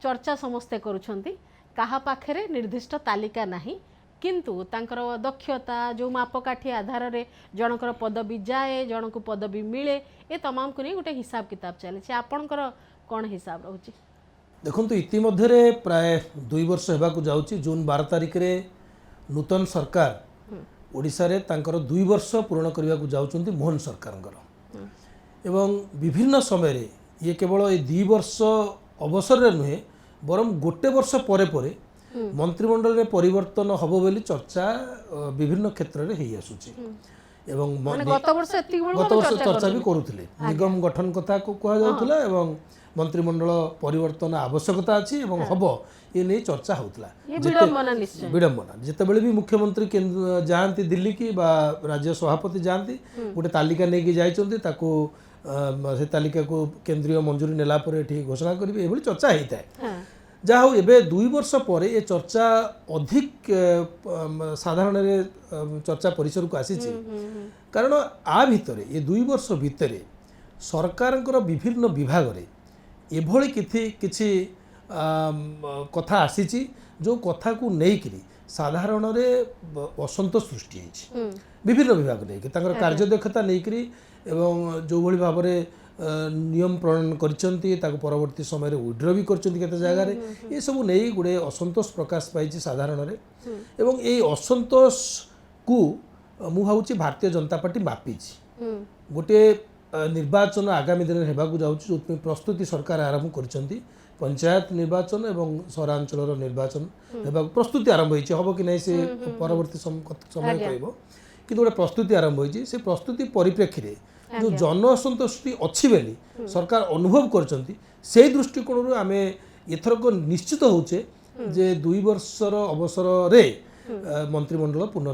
चर्चा समस्ते करुछंती कहा पाखरे निर्दिष्ट तालिका नाही किंतु तांकर दक्षता जो मापकाठी आधार रे जनकर पदवी जाए जनक पदवी मिले ए तमाम को नहीं गोटे हिसाब किताब चले आपणकर कौन हिसाब रोचे देखो इतिमध्य प्राय 2 वर्ष होगा जाऊँगी जून 12 तारिख रे नूतन सरकार ओडिशा रे तांकर 2 वर्ष पूर्ण करने को जाउछंती मोहन सरकार एवं विभिन्न समय रे ये केवल ये 2 वर्ष अवसर रे नुहे बरम गोटे वर्ष परे परे मंत्रिमंडल रे परिवर्तन हबो बोली चर्चा विभिन्न क्षेत्र रे हेई आसुची एवं गत वर्ष चर्चा भी करूथिले निगम गठन कथा को कहा जाउथला एवं मंत्रिमंडल परिवर्तन आवश्यकता अछि एवं हबो ये नहीं चर्चा होतला विडंबना जितेबेले भी मुख्यमंत्री जाती दिल्ली की बा राज्य सभापति जाती गोटे तालिका नहीं जाइछंती ताको से तालिका को केंद्रीय मंजूरी नेला पर एठी घोषणा करिवे एभली चर्चा हेइताय जहा हो एबे 2 वर्ष परे ये चर्चा अधिक साधारण रे चर्चा परिसर को आसीछि कारण आ भितरे ये 2 वर्ष भितरे सरकारଙ୍କର विभिन्न विभाग रे एभली किछि कथा आसीछि जो कथा को नेइकरी साधारण रे असंतोष सृष्टि होइछि विभिन्न विभाग नेइकरी तांकर कार्यदक्षता नेइकरी एवं जो भली भाव रे नियम प्रणयन करचंती ताको परवर्ती समय रे विड्रॉ भी करचंती केते जगह रे ये सब नहीं गुडे असंतोष प्रकाश पाइछि साधारण रे एवं ए असंतोष को मु भावुछि भारतीय जनता पार्टी मापिछि गोटे निर्वाचन आगामी दिन हेबा को जाउछि जो प्रस्तुति सरकार आरंभ करचंती पंचायत निर्वाचन एवं सहरांचल निर्वाचन हेबा प्रस्तुति आरंभ होइछि हबो कि नै से परवर्ती समय कहबो कि गोटे प्रस्तुति आरंभ होइछि से प्रस्तुति परिप्रेक्षी रे जो जन असंतोषी अच्छी बेली सरकार अनुभव करचंती से दृष्टिकोण आमे एथरक निश्चित होचे जे 2 वर्षर अवसर रे मंत्रिमंडल पुनर्